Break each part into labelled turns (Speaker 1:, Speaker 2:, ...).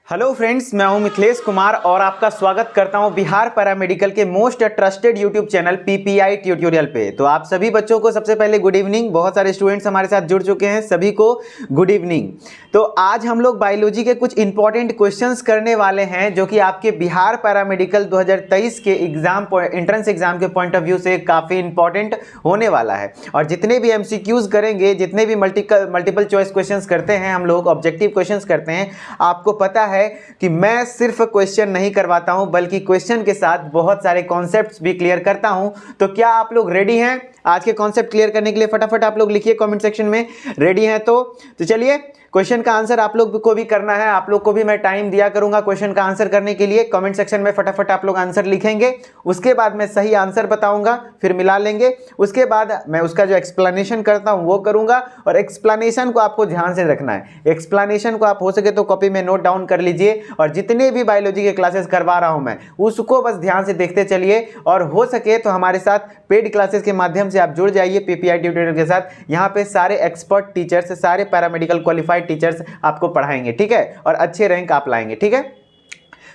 Speaker 1: Hello friends, मैं हूं मिथिलेश कुमार और आपका स्वागत करता हूं बिहार पैरामेडिकल के most trusted YouTube channel PPI tutorial पे। तो आप सभी बच्चों को सबसे पहले गुड इवनिंग। बहुत सारे स्टूडेंट्स हमारे साथ जुड़ चुके हैं, सभी को गुड इवनिंग। तो आज हम लोग बायोलॉजी के कुछ इंपॉर्टेंट क्वेश्चंस करने वाले हैं जो कि आपके बिहार पैरामेडिकल 2023 के एग्जाम एंट्रेंस एग्जाम के पॉइंट ऑफ व्यू से काफ़ी इंपॉर्टेंट होने वाला है। और जितने भी एमसीक्यूज करेंगे, जितने भी मल्टीपल चॉइस क्वेश्चंस करते हैं, हम लोग ऑब्जेक्टिव क्वेश्चंस करते हैं, आपको पता है कि मैं सिर्फ क्वेश्चन नहीं करवाता हूं बल्कि क्वेश्चन के साथ बहुत सारे कॉन्सेप्ट्स भी क्लियर करता हूं। तो क्या आप लोग रेडी हैं आज के कॉन्सेप्ट क्लियर करने के लिए? फटाफट आप लोग लिखिए कमेंट सेक्शन में, रेडी हैं तो चलिए क्वेश्चन का आंसर आप लोग को भी करना है। आप लोग को भी मैं टाइम दिया करूंगा क्वेश्चन का आंसर करने के लिए। कमेंट सेक्शन में फटाफट आप लोग आंसर लिखेंगे, उसके बाद मैं सही आंसर बताऊंगा, फिर मिला लेंगे। उसके बाद मैं उसका जो एक्सप्लेनेशन करता हूं वो करूंगा। और एक्सप्लेनेशन को आपको ध्यान से रखना है। एक्सप्लेनेशन को आप हो सके तो कॉपी में नोट डाउन कर लीजिए। और जितने भी बायोलॉजी के क्लासेस करवा रहा हूं मैं, उसको बस ध्यान से देखते चलिए। और हो सके तो हमारे साथ पेड क्लासेस के माध्यम से आप जुड़ जाइए पीपीआई ट्यूटोरियल के साथ। यहाँ पे सारे एक्सपर्ट टीचर्स, सारे पैरामेडिकल क्वालिफाइड टीचर्स आपको पढ़ाएंगे, ठीक है, और अच्छे रैंक आप लाएंगे, ठीक है।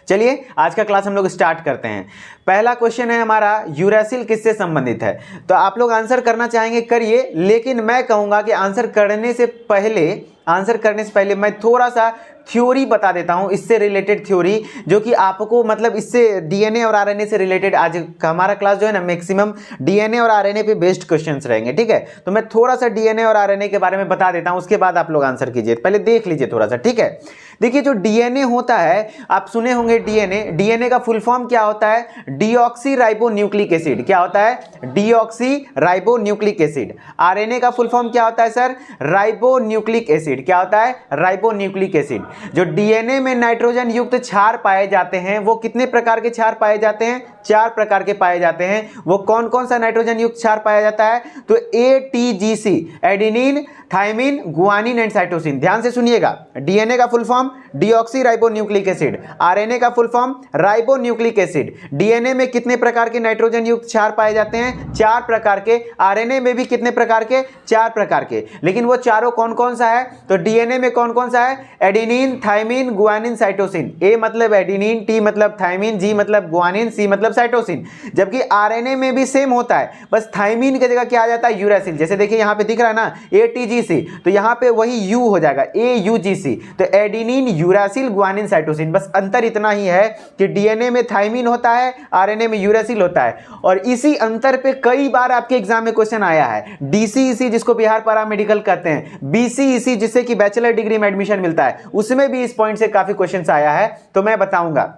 Speaker 1: चलिए आज का क्लास हम लोग स्टार्ट करते हैं। पहला क्वेश्चन है हमारा, यूरेसिल किससे संबंधित है? तो आप लोग आंसर करना चाहेंगे करिए, लेकिन मैं कहूंगा कि आंसर करने से पहले मैं थोड़ा सा थ्योरी बता देता हूं, इससे रिलेटेड थ्योरी, जो कि आपको मतलब इससे डीएनए और आरएनए से रिलेटेड। आज का हमारा क्लास जो है ना, मैक्सिमम डीएनए और आरएनए पे बेस्ड क्वेश्चंस रहेंगे, ठीक है। तो मैं थोड़ा सा डीएनए और आरएनए के बारे में बता देता हूं, उसके बाद आप लोग आंसर कीजिए। पहले देख लीजिए थोड़ा सा, ठीक है। देखिए जो डीएनए होता है, आप सुने होंगे डीएनए का फुल फॉर्म क्या होता है? Deoxy ribo nucleic acid. क्या होता है? Deoxy ribo nucleic acid. RNA का फुल फॉर्म क्या होता है सर? Ribo nucleic acid. क्या होता है? Ribo nucleic acid. जो डीएनए में नाइट्रोजन युक्त क्षार पाए जाते हैं, वो कितने प्रकार के क्षार पाए जाते हैं? 4 प्रकार के पाए जाते हैं। वो कौन कौन सा नाइट्रोजन युक्त क्षार पाया जाता है? तो ATGC, adenine, thymine, guanine and cytosine. ध्यान से सुनिएगा। डीएनए का full form deoxy ribo nucleic acid, RNA का full form ribo nucleic acid. DNA में कितने प्रकार के नाइट्रोजन युक्त क्षार पाए जाते हैं? 4 प्रकार के। आरएनए में भी कितने प्रकार के? 4 प्रकार के। लेकिन वो चारों कौन कौन सा है? तो डीएनए में कौन कौन सा है? Adenine, thymine, guanine, cytosine. A मतलब एडेनिन, टी मतलब थाइमिन, जी मतलब गुआनिन, सी मतलब साइटोसिन। जबकि आरएनए में भी सेम होता है, बस थाइमिन की जगह क्या आ जाता है? यूरेसिल। जैसे देखिए यहां पे दिख रहा है ना एटीजीसी, तो यहां पे वही यू हो जाएगा, एयूजीसी। तो एडेनिन, यूरासिल, गुआनिन, साइटोसिन। बस अंतर इतना ही है कि डीएनए में थाइमिन होता है, आरएनए में यूरासिल होता है। और इसी अंतर पे कई बार आपके एग्जाम में क्वेश्चन आया है। डीसीईसी जिसको बिहार पैरामेडिकल कहते हैं, बीसीईसी जिससे कि बैचलर डिग्री में एडमिशन मिलता है, उसमें भी इस पॉइंट से काफी क्वेश्चन आया है। तो मैं बताऊंगा,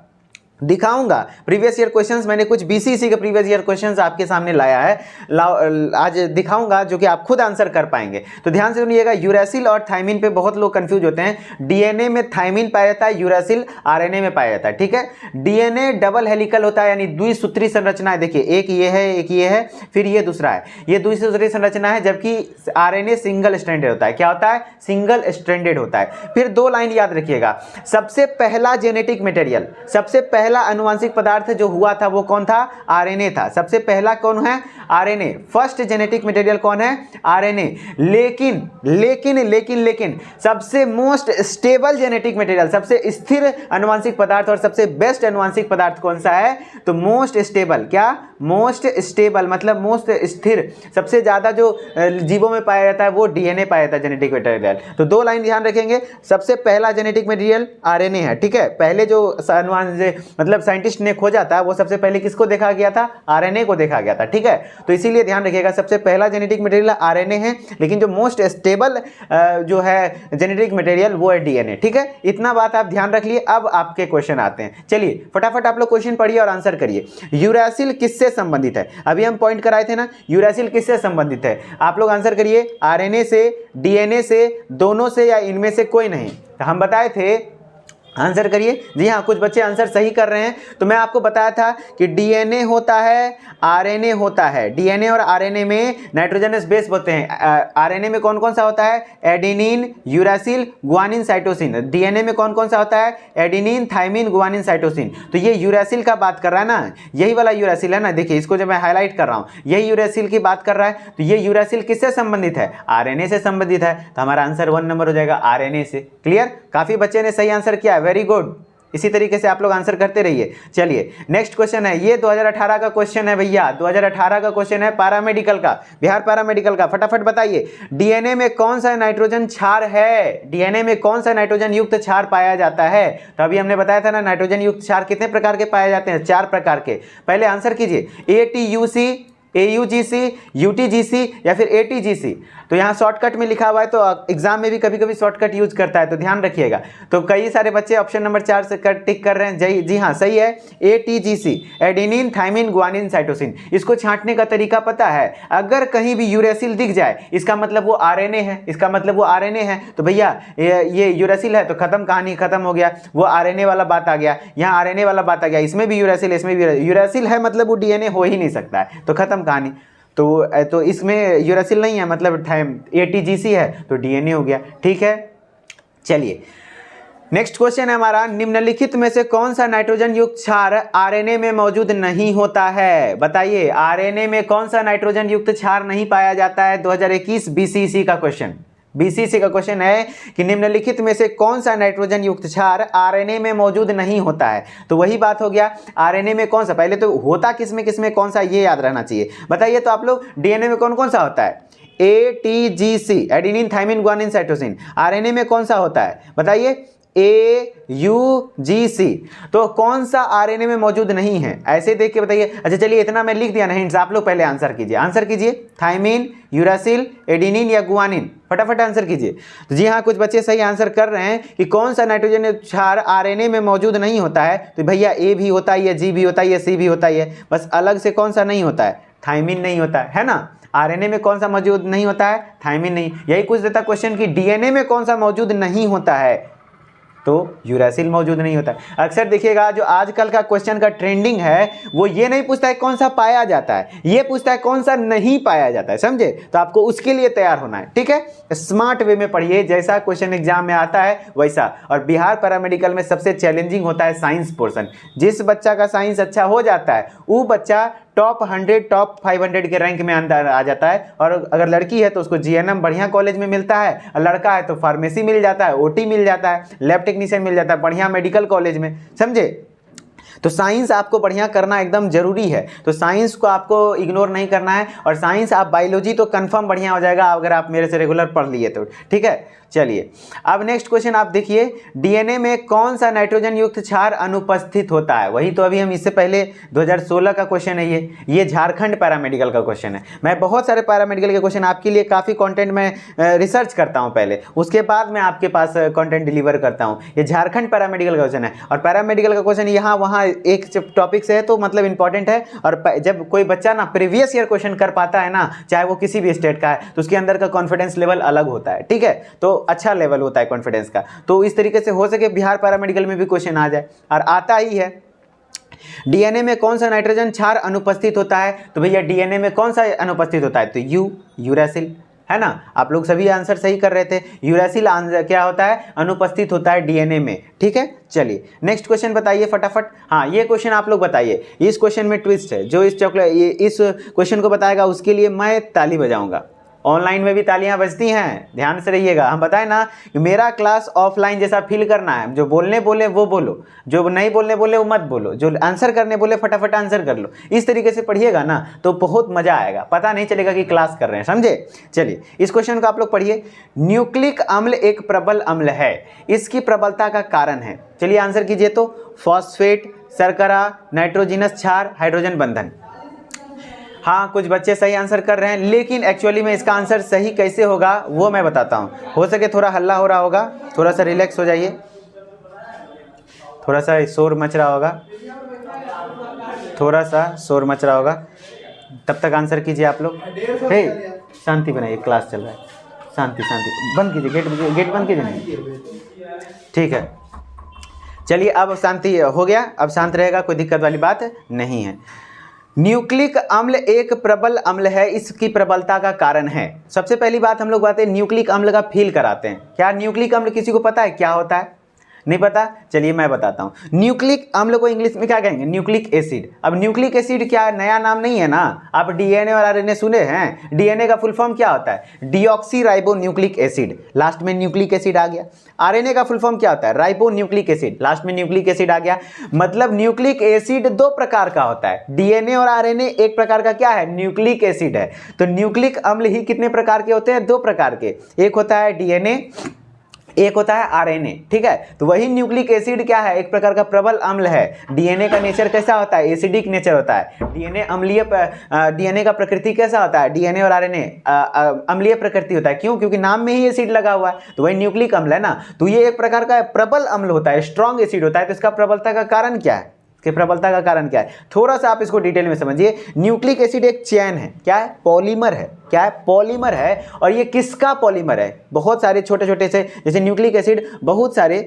Speaker 1: दिखाऊंगा प्रीवियस ईयर क्वेश्चंस। मैंने कुछ बीसीसी के प्रीवियस ईयर क्वेश्चंस आपके सामने लाया है, आज दिखाऊंगा, जो कि आप खुद आंसर कर पाएंगे। तो ध्यान से सुनिएगा। यूरेसिल और थाइमिन पे बहुत लोग कंफ्यूज होते हैं। डीएनए में थाइमिन पाया जाता है, यूरेसिल आरएनए में पाया जाता है, ठीक है। डीएनए डबल हेलिकल होता है, यानी द्विसूत्री संरचना है। देखिए एक ये है, एक ये है, फिर ये दूसरा है। ये द्विसूत्री संरचना है, जबकि आरएनए सिंगल स्ट्रैंडेड होता है। क्या होता है? सिंगल स्ट्रैंडेड होता है। फिर 2 लाइन याद रखिएगा। सबसे पहला जेनेटिक मटेरियल, सबसे पहला आनुवंशिक पदार्थ जो हुआ था वो कौन था? आरएनए था। सबसे पहला कौन है? आरएनए। फर्स्ट जेनेटिक मटेरियल कौन है? आरएनए। लेकिन सबसे मोस्ट स्टेबल जेनेटिक मटेरियल, सबसे स्थिर आनुवंशिक पदार्थ और सबसे बेस्ट आनुवंशिक पदार्थ कौन सा है? तो मोस्ट स्टेबल। क्या? मोस्ट स्टेबल मतलब मोस्ट स्थिर, सबसे ज्यादा जो जीवों में पाया जाता है वो डीएनए पाया जाता है, जेनेटिक मटेरियल। तो 2 लाइन ध्यान रखेंगे। सबसे पहला जेनेटिक मटेरियल आरएनए है, ठीक है। पहले जो मतलब साइंटिस्ट ने खोजा था, वो सबसे पहले किसको देखा गया था? आरएनए को देखा गया था, ठीक है। तो इसीलिए ध्यान रखिएगा, सबसे पहला जेनेटिक मटेरियल आरएनए है, लेकिन जो मोस्ट स्टेबल जो है जेनेटिक मटेरियल वो है डीएनए, ठीक है। इतना बात आप ध्यान रख लिए। अब आपके क्वेश्चन आते हैं। चलिए फटाफट आप लोग क्वेश्चन पढ़िए और आंसर करिए। यूरेसिल किससे संबंधित है? अभी हम पॉइंट कराए थे ना, यूरेसिल किससे संबंधित है? आप लोग आंसर करिए। आरएनए से, डीएनए से, दोनों से, या इनमें से कोई नहीं? हम बताए थे आंसर करिए। जी हाँ, कुछ बच्चे आंसर सही कर रहे हैं। तो मैं आपको बताया था कि डीएनए होता है, आरएनए होता है। डीएनए और आरएनए में नाइट्रोजनस बेस होते हैं। आरएनए में कौन कौन सा होता है? Adenine, uracil, guanine, cytosine. DNA में कौन कौन सा होता है? Adenine, thymine, guanine, cytosine. तो ये यूरासिल का बात कर रहा है ना, यही वाला यूरासिल है ना। देखिए इसको जब मैं हाईलाइट कर रहा हूँ, यही यूरासिल की बात कर रहा है। तो ये यूरासिल किससे संबंधित है? आरएनए से संबंधित है। तो हमारा आंसर 1 नंबर हो जाएगा आरएनए से। क्लियर? काफी बच्चे ने सही आंसर किया, वेरी गुड। इसी तरीके से आप लोग आंसर करते रहिए। चलिए नेक्स्ट क्वेश्चन है, ये 2018 का क्वेश्चन है भैया, 2018 का क्वेश्चन है पैरामेडिकल का, बिहार पैरामेडिकल का। फटाफट बताइए, डीएनए में कौन सा नाइट्रोजन क्षार है? डीएनए में कौन सा नाइट्रोजन युक्त क्षार पाया जाता है? तो अभी हमने बताया था ना, नाइट्रोजन युक्त क्षार कितने प्रकार के पाए जाते हैं? 4 प्रकार के। पहले आंसर कीजिए, ATUC, AUGC, UTGC या फिर ATGC। तो यहाँ शॉर्टकट में लिखा हुआ है, तो एग्जाम में भी कभी कभी शॉर्टकट यूज करता है, तो ध्यान रखिएगा। तो कई सारे बच्चे ऑप्शन नंबर 4 से टिक कर रहे हैं। जी हाँ, सही है, ATGC, adenine, thymine, guanine, cytosine. इसको छांटने का तरीका पता है? अगर कहीं भी यूरेसिल दिख जाए, इसका मतलब वो आरएनए है, इसका मतलब वो आरएनए है। तो भैया ये यूरेसिल है तो खत्म, कहानी खत्म हो गया, वो आरएनए वाला बात आ गया, यहाँ आरएनए वाला बात आ गया। इसमें भी यूरेसिल, इसमें भी यूरेसिल है, मतलब वो डीएनए हो ही नहीं सकता है, तो खत्म कहानी। तो इसमें यूरासिल नहीं है, मतलब ATGC है, तो डीएनए हो गया। ठीक है, चलिए नेक्स्ट क्वेश्चन है हमारा, निम्नलिखित में से कौन सा नाइट्रोजन युक्त क्षार आरएनए में मौजूद नहीं होता है? बताइए, आरएनए में कौन सा नाइट्रोजन युक्त क्षार नहीं पाया जाता है? 2021 बीसीसी का क्वेश्चन, बीसीसी का क्वेश्चन है कि निम्नलिखित में से कौन सा नाइट्रोजन युक्त क्षार आरएनए में मौजूद नहीं होता है। तो वही बात हो गया, आरएनए में कौन सा, पहले तो होता किसमें कौन सा, ये याद रहना चाहिए। बताइए तो आप लोग, डीएनए में कौन कौन सा होता है? ATGC, adenine, thymine, guanine, cytosine. RNA में कौन सा होता है? बताइए, AUGC। तो कौन सा आरएनए में मौजूद नहीं है? ऐसे देख के बताइए। अच्छा चलिए, इतना मैं लिख दिया ना हिंट्स, आप लोग पहले आंसर कीजिए। आंसर कीजिए, थाइमिन, यूरासिल, एडेनिन या गुआनिन, फटाफट आंसर कीजिए। तो जी हाँ, कुछ बच्चे सही आंसर कर रहे हैं कि कौन सा नाइट्रोजन क्षार आरएनए में मौजूद नहीं होता है। तो भैया A भी होता है, G भी होता है, C भी होता है, बस अलग से कौन सा नहीं होता है? थाइमिन नहीं होता है ना। आरएनए में कौन सा मौजूद नहीं होता है? थाइमिन नहीं। यही कुछ देता क्वेश्चन कि डीएनए में कौन सा मौजूद नहीं होता है? तो यूरासिल मौजूद नहीं होता है। अक्सर देखिएगा जो आजकल का क्वेश्चन का ट्रेंडिंग है, वो ये नहीं पूछता है कौन सा पाया जाता है, ये पूछता है कौन सा नहीं पाया जाता है। समझे? तो आपको उसके लिए तैयार होना है। ठीक है, स्मार्ट वे में पढ़िए, जैसा क्वेश्चन एग्जाम में आता है वैसा। और बिहार पैरामेडिकल में सबसे चैलेंजिंग होता है साइंस पोर्शन। जिस बच्चा का साइंस अच्छा हो जाता है, वो बच्चा टॉप 100, टॉप 500 के रैंक में अंदर आ जाता है। और अगर लड़की है तो उसको GNM बढ़िया कॉलेज में मिलता है, और लड़का है तो फार्मेसी मिल जाता है, OT मिल जाता है, लैब टेक्नीशियन मिल जाता है बढ़िया मेडिकल कॉलेज में। समझे? तो साइंस आपको बढ़िया करना एकदम जरूरी है। तो साइंस को आपको इग्नोर नहीं करना है। और साइंस आप बायोलॉजी तो कंफर्म बढ़िया हो जाएगा अगर आप मेरे से रेगुलर पढ़ लिए तो। ठीक है, चलिए अब नेक्स्ट क्वेश्चन आप देखिए, डीएनए में कौन सा नाइट्रोजन युक्त क्षार अनुपस्थित होता है? वही तो अभी हम इससे पहले 2016 का क्वेश्चन है ये झारखंड पैरामेडिकल का क्वेश्चन है। मैं बहुत सारे पैरामेडिकल के क्वेश्चन आपके लिए काफ़ी कंटेंट में रिसर्च करता हूं पहले, उसके बाद मैं आपके पास कंटेंट डिलीवर करता हूं। ये झारखंड पैरामेडिकल का क्वेश्चन है। और पैरामेडिकल का क्वेश्चन यहाँ वहाँ एक टॉपिक से है तो मतलब इंपॉर्टेंट है। और जब कोई बच्चा ना प्रीवियस ईयर क्वेश्चन कर पाता है ना, चाहे वो किसी भी स्टेट का है, तो उसके अंदर का कॉन्फिडेंस लेवल अलग होता है। ठीक है, तो अच्छा लेवल होता है कॉन्फिडेंस का। तो इस तरीके से हो सके बिहार पैरामेडिकल में भी क्वेश्चन आ जाए, और आता ही है। डीएनए में कौन सा नाइट्रोजन क्षार अनुपस्थित होता है? तो भैया डीएनए में कौन सा अनुपस्थित होता है? तो यूरासिल है ना। आप लोग सभी आंसर सही कर रहे थे। यूरासिल आंसर क्या होता है? अनुपस्थित होता है डीएनए में। ठीक है, चलिए नेक्स्ट क्वेश्चन बताइए फटाफट। हाँ, ये क्वेश्चन आप लोग बताइए। इस क्वेश्चन में ट्विस्ट है, जो इस क्वेश्चन को बताएगा उसके लिए मैं ताली बजाऊंगा। ऑनलाइन में भी तालियां बजती हैं, ध्यान से रहिएगा। हम बताएं ना कि मेरा क्लास ऑफलाइन जैसा फील करना है। जो बोलने बोले वो बोलो, जो नहीं बोलने बोले वो मत बोलो, जो आंसर करने बोले फटाफट आंसर कर लो। इस तरीके से पढ़िएगा ना तो बहुत मजा आएगा, पता नहीं चलेगा कि क्लास कर रहे हैं। समझे? चलिए इस क्वेश्चन को आप लोग पढ़िए। न्यूक्लिक अम्ल एक प्रबल अम्ल है, इसकी प्रबलता का कारण है। चलिए आंसर कीजिए तो। फॉस्फेट, शर्करा, नाइट्रोजिनस क्षार, हाइड्रोजन बंधन। हाँ, कुछ बच्चे सही आंसर कर रहे हैं, लेकिन एक्चुअली में इसका आंसर सही कैसे होगा वो मैं बताता हूँ। हो सके थोड़ा हल्ला हो रहा होगा, थोड़ा सा रिलैक्स हो जाइए, थोड़ा सा शोर मच रहा होगा, थोड़ा सा शोर मच रहा होगा, तब तक आंसर कीजिए आप लोग। हे, शांति बनाइए, क्लास चल रहा है, शांति शांति। बंद कीजिए गेट बंद कीजिए। ठीक है, चलिए अब शांति हो गया, अब शांत रहेगा, कोई दिक्कत वाली बात नहीं है। न्यूक्लिक अम्ल एक प्रबल अम्ल है, इसकी प्रबलता का कारण है। सबसे पहली बात हम लोग बात है न्यूक्लिक अम्ल का फील कराते हैं। क्या न्यूक्लिक अम्ल किसी को पता है क्या होता है? नहीं पता? चलिए मैं बताता हूँ। न्यूक्लिक अम्ल को इंग्लिश में क्या कहेंगे? Nucleic acid. अब न्यूक्लिक एसिड क्या नया नाम नहीं है ना, आप डीएनए और आरएनए सुने हैं। डीएनए का फुल फॉर्म क्या होता है? Deoxy ribo nucleic acid, last में न्यूक्लिक एसिड आ गया। आरएनए का फुल फॉर्म क्या होता है? राइबो न्यूक्लिक एसिड, लास्ट में न्यूक्लिक एसिड आ गया। मतलब न्यूक्लिक एसिड दो प्रकार का होता है, डीएनए और आरएनए एक प्रकार का क्या है? न्यूक्लिक एसिड है। तो न्यूक्लिक अम्ल ही कितने प्रकार के होते हैं? दो प्रकार के, एक होता है डीएनए, एक होता है आरएनए, ठीक है। तो वही न्यूक्लिक एसिड क्या है? एक प्रकार का प्रबल अम्ल है। डीएनए का नेचर कैसा होता है? एसिडिक नेचर होता है। डीएनए अम्लीय, डीएनए का प्रकृति कैसा होता है? डीएनए और आरएनए अम्लीय प्रकृति होता है। क्यों? क्योंकि नाम में ही एसिड लगा हुआ है, तो वही न्यूक्लिक अम्ल है ना। तो ये एक प्रकार का प्रबल अम्ल होता है, स्ट्रॉन्ग एसिड होता है। तो इसका प्रबलता का कारण क्या है? कि प्रबलता का कारण क्या है? थोड़ा सा आप इसको डिटेल में समझिए। न्यूक्लिक एसिड एक चेन है, क्या है? पॉलीमर है। क्या है? पॉलीमर है। और ये किसका पॉलीमर है? बहुत सारे छोटे छोटे से, जैसे न्यूक्लिक एसिड बहुत सारे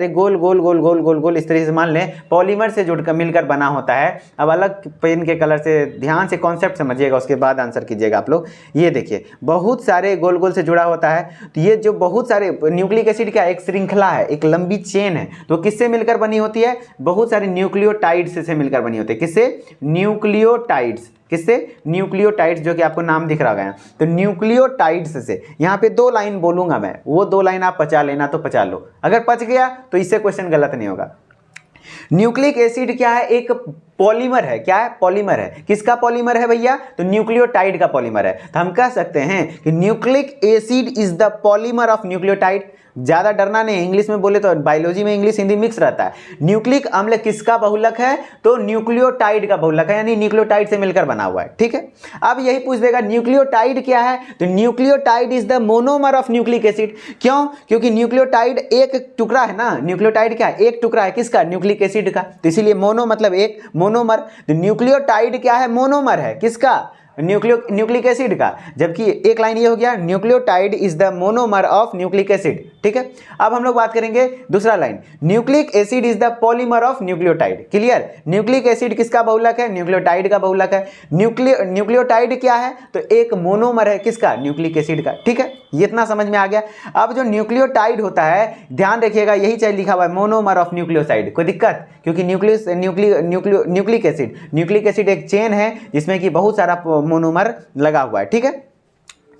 Speaker 1: गोल गोल गोल गोल गोल गोल इस तरीके से मान लें पॉलीमर से जुड़कर मिलकर बना होता है। अब अलग पेन के कलर से ध्यान से कॉन्सेप्ट समझिएगा, उसके बाद आंसर कीजिएगा आप लोग। ये देखिए बहुत सारे गोल गोल से जुड़ा होता है। तो ये जो बहुत सारे न्यूक्लिक एसिड क्या, एक श्रृंखला है, एक लंबी चेन है। तो किससे मिलकर बनी होती है? बहुत सारे न्यूक्लियोटाइड्स से मिलकर बनी होती है। किससे? न्यूक्लियोटाइड्स। किससे? न्यूक्लियोटाइड्स, जो कि आपको नाम दिख रहा है। तो न्यूक्लियोटाइड्स से यहाँ पे दो लाइन बोलूंगा मैं, वो दो लाइन आप पचा लेना तो पचा लो। अगर पच गया तो इससे क्वेश्चन गलत नहीं होगा। न्यूक्लिक एसिड क्या है? एक पॉलीमर है। क्या है? पॉलीमर है। किसका पॉलीमर है भैया? तो न्यूक्लियोटाइड का पॉलीमर है। तो हम कह सकते हैं कि nucleic acid is the polymer of nucleotide. ज्यादा डरना नहीं, इंग्लिश में बोले तो बायोलॉजी में इंग्लिश हिंदी मिक्स रहता है। न्यूक्लिक अम्ल किसका बहुलक है? तो न्यूक्लियोटाइड का बहुलक है, यानी न्यूक्लियोटाइड से मिलकर बना हुआ है, ठीक है। अब यही पूछ देगा न्यूक्लियोटाइड क्या है? तो nucleotide is the monomer of nucleic acid. क्यों? क्योंकि न्यूक्लियोटाइड एक टुकड़ा है ना। न्यूक्लियोटाइड क्या है? एक टुकड़ा है। किसका? न्यूक्लिक एसिड का। तो इसीलिए मोनो मतलब एक, मोनोमर। तो न्यूक्लियोटाइड क्या है? मोनोमर है। किसका? न्यूक्लिक एसिड का। जबकि एक लाइन ये हो गया, nucleotide is the monomer of nucleic acid, ठीक है। अब हम लोग बात करेंगे दूसरा line, nucleic acid is the polymer of nucleotide. Clear? Nucleic acid किसका बहुलक है? न्यूक्लियोटाइड का बहुलक है। न्यूक्लियोटाइड क्या है? तो एक मोनोमर है। किसका? न्यूक्लिक एसिड का, ठीक है। ये इतना समझ में आ गया। अब जो न्यूक्लियोटाइड होता है, ध्यान रखिएगा, यही चाहे लिखा हुआ है मोनोमर ऑफ न्यूक्लियोसाइड। कोई दिक्कत? क्योंकि न्यूक्लिक एसिड एक चेन है जिसमें कि बहुत सारा मोनोमर लगा हुआ है, ठीक है।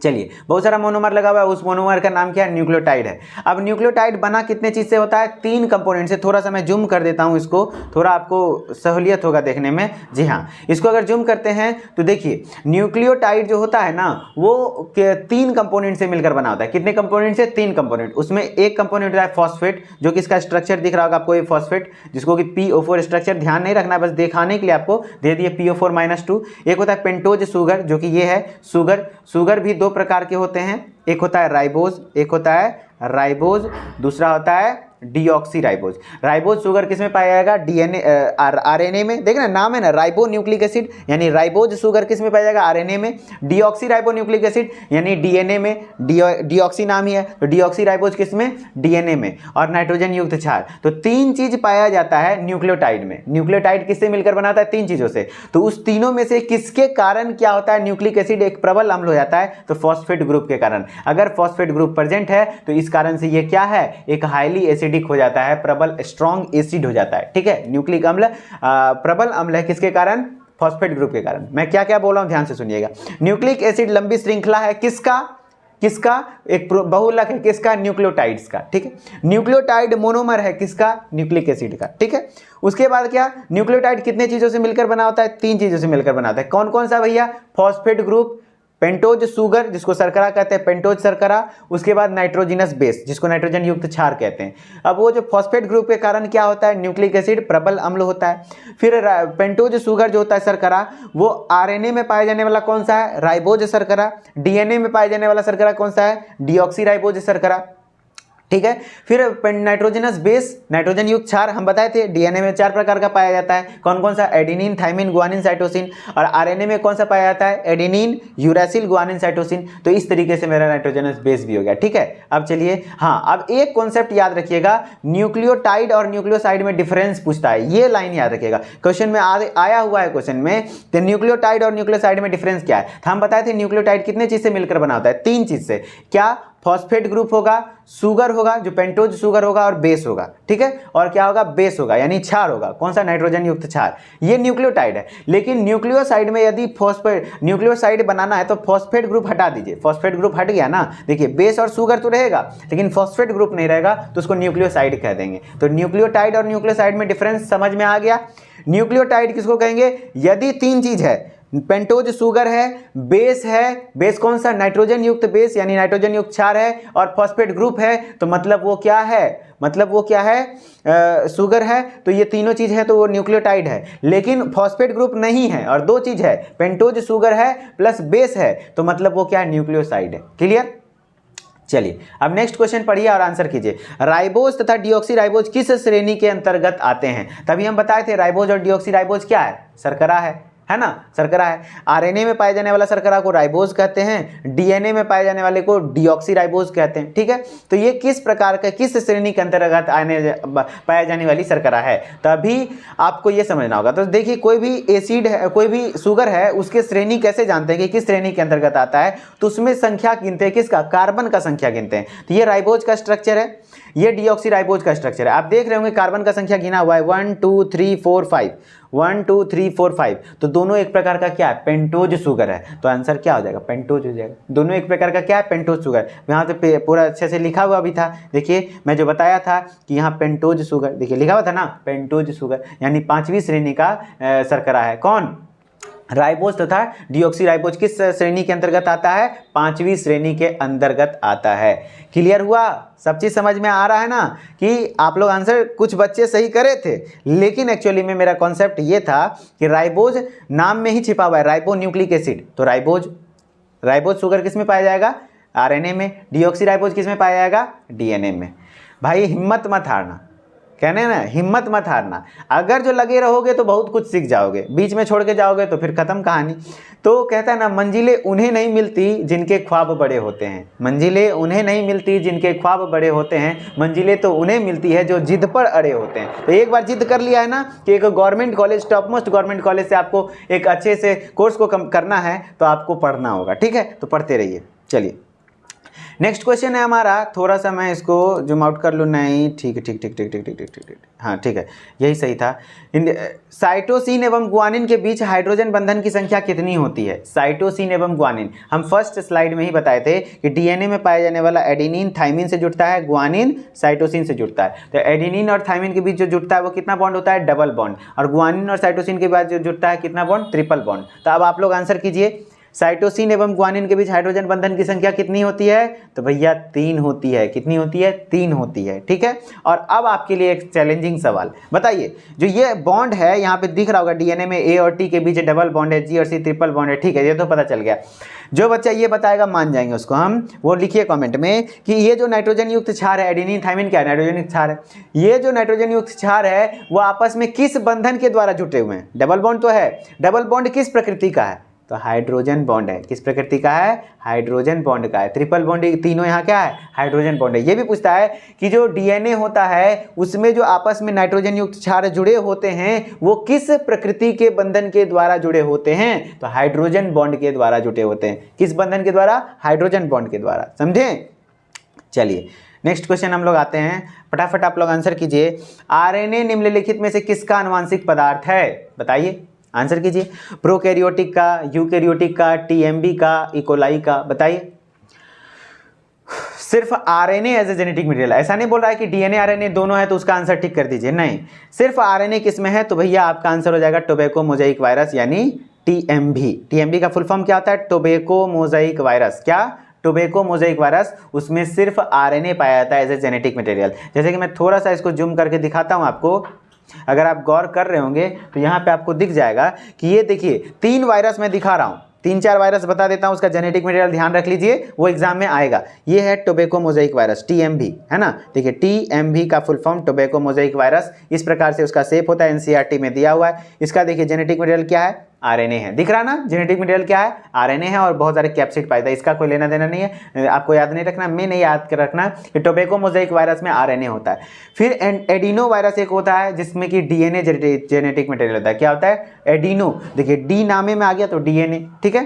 Speaker 1: चलिए, बहुत सारा मोनोमर लगा हुआ है, उस मोनोमर का नाम क्या है? न्यूक्लियोटाइड है। अब न्यूक्लियोटाइड बना कितने चीज से होता है? तीन कंपोनेंट से। थोड़ा सा मैं जूम कर देता हूं इसको, थोड़ा आपको सहूलियत होगा देखने में। जी हाँ, इसको अगर जूम करते हैं तो देखिए न्यूक्लियोटाइड जो होता है ना, वो तीन कंपोनेंट से मिलकर बना होता है। कितने कंपोनेंट से? तीन कंपोनेंट। उसमें एक कंपोनेंट होता है फॉस्फेट, जो कि इसका स्ट्रक्चर दिख रहा होगा आपको, ये फॉस्फेट, जिसको कि PO4 स्ट्रक्चर, ध्यान नहीं रखना, बस दिखाने के लिए आपको दे दिए PO4-2। एक होता है पेंटोज सुगर, जो कि ये है सुगर भी दो प्रकार के होते हैं। एक होता है राइबोज, दूसरा होता है डीऑक्सी राइबोज। राइबोज शुगर किसमें पाया जाएगा? डीएनए आरएनए में। देखना नाम है ना, राइबो न्यूक्लिक एसिड, यानी राइबोज शुगर किसमें पाया जाएगा? आरएनए में। डीऑक्सी राइबो न्यूक्लिक एसिड यानी डीएनए में। डीऑक्सी नाम ही है, तो डीऑक्सी राइबोज किसमें? डीएनए में। और नाइट्रोजन युक्त क्षार। तो तीन चीज पाया जाता है न्यूक्लियोटाइड में। न्यूक्लियोटाइड किससे मिलकर बनाता है? तीन चीजों से। तो उस तीनों में से किसके कारण क्या होता है? न्यूक्लिक एसिड एक प्रबल अम्ल हो जाता है, तो फॉस्फेट ग्रुप के कारण। अगर फॉस्फेट ग्रुप प्रेजेंट है तो इस कारण से ये क्या है? एक हाईली एसिडिक हो जाता है, प्रबल स्ट्रॉन्ग एसिड हो जाता है, ठीक है। न्यूक्लिक अम्ल प्रबल अम्ल है, किसके कारण? फॉस्फेट ग्रुप के कारण। मैं क्या क्या बोल रहा हूं ध्यान से सुनिएगा। न्यूक्लिक एसिड लंबी श्रृंखला है, किसका? एक बहुलक है, किसका? न्यूक्लियोटाइड्स का, ठीक है। न्यूक्लियोटाइड मोनोमर है, किसका? न्यूक्लिक एसिड का, ठीक है। उसके बाद क्या? न्यूक्लियोटाइड कितने चीजों से मिलकर बना होता है? तीन चीजों से मिलकर बना होता है। कौन कौन सा भैया? फॉस्फेट ग्रुप, पेंटोज सुगर जिसको शर्करा कहते हैं, पेंटोज शर्करा, उसके बाद नाइट्रोजिनस बेस जिसको नाइट्रोजन युक्त क्षार कहते हैं। अब वो जो फॉस्फेट ग्रुप के कारण क्या होता है? न्यूक्लिक एसिड प्रबल अम्ल होता है। फिर पेंटोज शुगर जो होता है शर्करा, वो आरएनए में पाया जाने वाला कौन सा है? राइबोज शर्करा। डीएनए में पाया जाने वाला शर्करा कौन सा है? डीऑक्सी राइबोज शर्करा। ठीक है। फिर नाइट्रोजनस बेस, नाइट्रोजन युक्त क्षार हम बताए थे डीएनए में 4 प्रकार का पाया जाता है। कौन कौन सा? Adenine, thymine, guanine, cytosine. और आरएनए में कौन सा पाया जाता है? Adenine, uracil, guanine, cytosine. तो इस तरीके से मेरा नाइट्रोजनस बेस भी हो गया। ठीक है। अब चलिए, हाँ, अब एक कॉन्सेप्ट याद रखिएगा, न्यूक्लियोटाइड और न्यूक्लियोसाइड में डिफरेंस पूछता है, ये लाइन याद रखिएगा, क्वेश्चन में आया हुआ है क्वेश्चन में कि न्यूक्लियोटाइड और न्यूक्लियोसाइड में डिफरेंस क्या है। हम बताए थे न्यूक्लियोटाइड कितने चीज से मिलकर बना होता है? 3 चीज से। क्या? फॉस्फेट ग्रुप होगा, शुगर होगा जो पेंटोज शुगर होगा, और बेस होगा। ठीक है। और क्या होगा? बेस होगा, यानी क्षार होगा। कौन सा? नाइट्रोजन युक्त क्षार। ये न्यूक्लियोटाइड है। लेकिन न्यूक्लियोसाइड में यदि न्यूक्लियोसाइड बनाना है तो फॉस्फेट ग्रुप हटा दीजिए। फॉस्फेट ग्रुप हट गया ना, देखिए बेस और शुगर तो रहेगा लेकिन फॉस्फेट ग्रुप नहीं रहेगा, तो उसको न्यूक्लियोसाइड कह देंगे। तो न्यूक्लियोटाइड और न्यूक्लियोसाइड में डिफरेंस समझ में आ गया। न्यूक्लियोटाइड किसको कहेंगे? यदि 3 चीज है, पेंटोज शुगर है, बेस है, बेस कौन सा? नाइट्रोजन युक्त बेस यानी नाइट्रोजन युक्त क्षार है, और फॉस्फेट ग्रुप है, तो मतलब वो क्या है? मतलब वो क्या है? शुगर है। तो ये तीनों चीज है तो वो न्यूक्लियोटाइड है। लेकिन फॉस्फेट ग्रुप नहीं है और 2 चीज है, पेंटोज शुगर है प्लस बेस है, तो मतलब वो क्या है? न्यूक्लियोसाइड है। क्लियर? चलिए अब नेक्स्ट क्वेश्चन पढ़िए और आंसर कीजिए। राइबोज तथा डीऑक्सीराइबोज किस श्रेणी के अंतर्गत आते हैं? तभी हम बताए थे राइबोज और डीऑक्सीराइबोज क्या है? शर्करा है ना, शर्करा है। आरएनए में पाए जाने वाला शर्करा को राइबोज कहते हैं, डीएनए में पाए जाने वाले को डीऑक्सीराइबोज कहते हैं। ठीक है। तो ये किस प्रकार का, किस श्रेणी के अंतर्गत पाया जाने वाली शर्करा है, तभी आपको ये समझना होगा। तो देखिए, कोई भी एसिड है, कोई भी शुगर है, उसके श्रेणी कैसे जानते हैं कि किस श्रेणी के अंतर्गत आता है? तो उसमें संख्या गिनते हैं, किसका? कार्बन का संख्या गिनते हैं। तो ये राइबोज का स्ट्रक्चर है, ये डीऑक्सीराइबोज का स्ट्रक्चर है। आप देख रहे होंगे कार्बन का संख्या गिना हुआ है 1 2 3 4 5, 1 2 3 4 5। तो दोनों एक प्रकार का क्या है? पेंटोज शुगर है। तो आंसर क्या हो जाएगा? पेंटोज हो जाएगा। दोनों एक प्रकार का क्या है? Pentose sugar. यहाँ तो पूरा अच्छे से लिखा हुआ भी था, देखिए मैं जो बताया था कि यहाँ पेंटोज शुगर, देखिए लिखा हुआ था ना, पेंटोज शुगर, यानी 5वीं श्रेणी का शर्करा है। कौन? राइबोज तथा डीऑक्सीराइबोज किस श्रेणी के अंतर्गत आता है? 5वीं श्रेणी के अंतर्गत आता है। क्लियर हुआ? सब चीज समझ में आ रहा है ना कि आप लोग आंसर कुछ बच्चे सही करे थे, लेकिन एक्चुअली में मेरा कॉन्सेप्ट ये था कि राइबोज नाम में ही छिपा हुआ है, राइबो न्यूक्लिक एसिड। तो राइबोज शुगर किस में पाया जाएगा? आरएनए में। डीऑक्सीराइबोज किस में पाया जाएगा? डीएनए में। भाई हिम्मत मत हारना, कहने ना, हिम्मत मत हारना। अगर जो लगे रहोगे तो बहुत कुछ सीख जाओगे, बीच में छोड़ के जाओगे तो फिर खत्म कहानी। तो कहता है ना, मंजिलें उन्हें नहीं मिलती जिनके ख्वाब बड़े होते हैं। मंजिलें उन्हें नहीं मिलती जिनके ख्वाब बड़े होते हैं, मंजिलें तो उन्हें मिलती है जो जिद पर अड़े होते हैं। तो एक बार जिद कर लिया है ना कि एक government college, top most government college से आपको एक अच्छे से कोर्स को करना है, तो आपको पढ़ना होगा। ठीक है, तो पढ़ते रहिए। चलिए नेक्स्ट क्वेश्चन है हमारा, थोड़ा सा मैं इसको जूम आउट कर लूँ। नहीं, ठीक है, ठीक, हाँ ठीक है, यही सही था। साइटोसिन एवं गुआनिन के बीच हाइड्रोजन बंधन की संख्या कितनी होती है? साइटोसिन एवं गुआनिन हम फर्स्ट स्लाइड में ही बताए थे कि डीएनए में पाया जाने वाला एडेनिन थाइमिन से जुड़ता है, गुआनिन साइटोसिन से जुड़ता है। तो एडेनिन और थाइमिन के बीच जो जुड़ता है वो कितना बॉन्ड होता है? Double bond. और गुआनिन और साइटोसिन के बाद जो जुड़ता है कितना बॉन्ड? Triple bond. तो अब आप लोग आंसर कीजिए, साइटोसिन एवं गुआनिन के बीच हाइड्रोजन बंधन की संख्या कितनी होती है? तो भैया 3 होती है। कितनी होती है? 3 होती है। ठीक है। और अब आपके लिए एक चैलेंजिंग सवाल, बताइए, जो ये बॉन्ड है यहाँ पे दिख रहा होगा, डीएनए में ए और टी के बीच डबल बॉन्ड है, जी और सी ट्रिपल बॉन्ड है। ठीक है, ये तो पता चल गया। जो बच्चा ये बताएगा मान जाएंगे उसको हम, वो लिखिए कमेंट में कि ये जो नाइट्रोजन युक्त क्षार है, एडेनिन थाइमिन क्या है? नाइट्रोजन युक्त क्षार है। ये जो नाइट्रोजन युक्त क्षार है वो आपस में किस बंधन के द्वारा जुटे हुए हैं? डबल बॉन्ड तो है। डबल बॉन्ड किस प्रकृति का है? तो हाइड्रोजन बॉन्ड है। किस प्रकृति का है? हाइड्रोजन बॉन्ड का है। ट्रिपल बॉन्ड तीनों यहाँ क्या है? हाइड्रोजन बॉन्ड है। ये भी पूछता है कि जो डीएनए होता है उसमें जो आपस में नाइट्रोजन युक्त क्षार जुड़े होते हैं वो किस प्रकृति के बंधन के द्वारा जुड़े होते हैं? तो हाइड्रोजन बॉन्ड के द्वारा जुड़े होते हैं। किस बंधन के द्वारा? हाइड्रोजन बॉन्ड के द्वारा। समझे? चलिए नेक्स्ट क्वेश्चन हम लोग आते हैं, फटाफट आप लोग आंसर कीजिए। आरएनए निम्नलिखित में से किसका आनुवांशिक पदार्थ है? बताइए, आंसर कीजिए। प्रोकैरियोटिक का, यूकैरियोटिक का, टीएमबी का, इकोलाई का? बताइए। सिर्फ RNA as a genetic material, ऐसा नहीं बोल रहा है कि डीएनए आरएनए दोनों है तो उसका आंसर टिक कर दीजिए, नहीं, सिर्फ आरएनए किस में है? तो भैया आपका आंसर हो जाएगा टोबैको मोजाइक वायरस यानी टीएमबी। टीएमबी का फुल फॉर्म क्या होता है? Tobacco mosaic virus. क्या? Tobacco mosaic virus. उसमें सिर्फ आरएनए पाया जाता है एज ए जेनेटिक मटेरियल। जैसे कि मैं थोड़ा सा इसको जूम करके दिखाता हूं आपको, अगर आप गौर कर रहे होंगे तो यहाँ पे आपको दिख जाएगा कि ये देखिए 3 वायरस मैं दिखा रहा हूँ, 3-4 वायरस बता देता हूँ, उसका जेनेटिक मटेरियल ध्यान रख लीजिए, वो एग्जाम में आएगा। ये है टोबैको मोज़ेक वायरस, TMV, है ना। देखिए TMV का full form tobacco mosaic virus, इस प्रकार से उसका शेप होता है, NCERT में दिया हुआ है। इसका देखिए जेनेटिक मटेरियल क्या है, RNA है, दिख रहा ना, जेनेटिक मटेरियल क्या है, RNA है और बहुत सारे कैप्सिड पाया था। इसका कोई लेना देना नहीं है, आपको याद नहीं रखना, मैं नहीं याद कर रखना कि टोबैको मोज़ेक वायरस में RNA होता है। फिर एडिनो वायरस एक होता है जिसमें कि DNA जेनेटिक मटेरियल होता है। क्या होता है, एडिनो, देखिए डी नामे में आ गया तो DNA, ठीक है।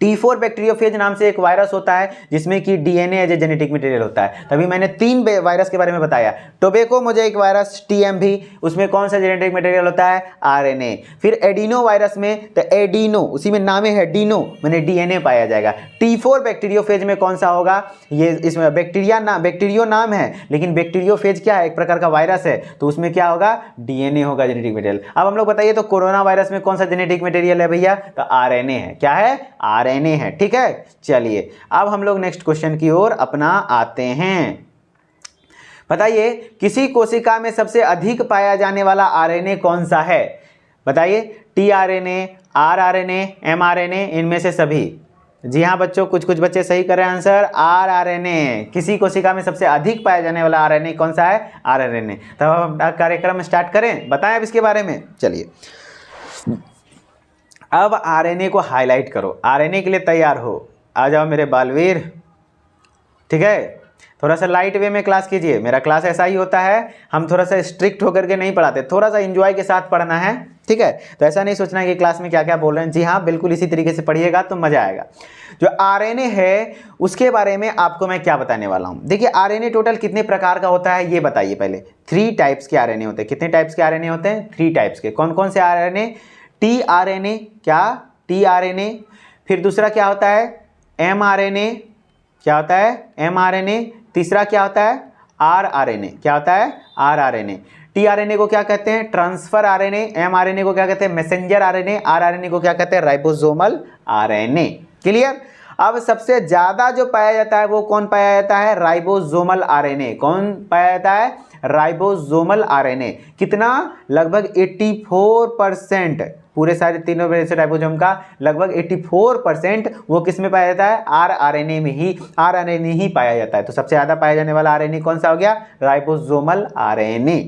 Speaker 1: T4 बैक्टीरियोफेज नाम से एक वायरस होता है जिसमें कि DNA as a genetic material होता है। तभी मैंने 3 वायरस के बारे में बताया, टोबैको मोज़ेक वायरस TMV, उसमें कौन सा जेनेटिक मटेरियल होता है, RNA। फिर एडिनो वायरस में, तो एडिनो उसी में नाम है डिनो, मैंने DNA पाया जाएगा। T4 बैक्टीरियोफेज में कौन सा होगा, ये इसमें बैक्टीरियो नाम है लेकिन बैक्टीरियोफेज क्या है, एक प्रकार का वायरस है, तो उसमें क्या होगा, DNA होगा जेनेटिक मटेरियल। अब हम लोग बताइए तो कोरोना वायरस में कौन सा जेनेटिक मटेरियल है भैया, तो RNA है। क्या है, RNA है, ठीक है। चलिए अब हम लोग नेक्स्ट क्वेश्चन की ओर अपना आते हैं। बताइए किसी कोशिका में सबसे अधिक पाया जाने वाला RNA कौन सा है, बताइए, tRNA, rRNA, mRNA, इनमें से सभी। जी हाँ बच्चों, कुछ कुछ बच्चे सही कर रहे हैं आंसर, rRNA। किसी कोशिका में सबसे अधिक पाया जाने वाला RNA कौन सा है, rRNA। तब हम कार्यक्रम स्टार्ट करें, बताएं अब इसके बारे में। चलिए अब RNA को हाईलाइट करो, RNA के लिए तैयार हो, आ जाओ मेरे बालवीर, ठीक है। थोड़ा सा लाइट वे में क्लास कीजिए, मेरा क्लास ऐसा ही होता है, हम थोड़ा सा स्ट्रिक्ट होकर के नहीं पढ़ाते, थोड़ा सा एंजॉय के साथ पढ़ना है, ठीक है। तो ऐसा नहीं सोचना कि क्लास में क्या क्या बोल रहे हैं, जी हाँ बिल्कुल इसी तरीके से पढ़िएगा तो मजा आएगा। जो RNA है उसके बारे में आपको मैं क्या बताने वाला हूँ। देखिए RNA टोटल कितने प्रकार का होता है ये बताइए पहले। 3 टाइप्स के RNA होते हैं। कितने टाइप्स के RNA होते हैं, 3 टाइप्स के। कौन कौन से RNA, tRNA, क्या tRNA, फिर दूसरा क्या होता है mRNA, क्या होता है mRNA, तीसरा क्या होता है rRNA, क्या होता है rRNA। tRNA को क्या कहते हैं, ट्रांसफर RNA, mRNA को क्या कहते हैं, मैसेंजर RNA, rRNA को क्या कहते हैं, राइबोसोमल RNA। क्लियर। अब सबसे ज्यादा जो पाया जाता है वो कौन पाया जाता है, राइबोसोमल RNA। कौन पाया जाता है, राइबोसोमल RNA। कितना, लगभग 84%, पूरे सारे तीनों राइबोसोम का लगभग 84% वो किस में पाया जाता है, rRNA में ही, rRNA ही पाया जाता है। तो सबसे ज्यादा पाया जाने वाला RNA कौन सा हो गया, राइबोसोमल RNA।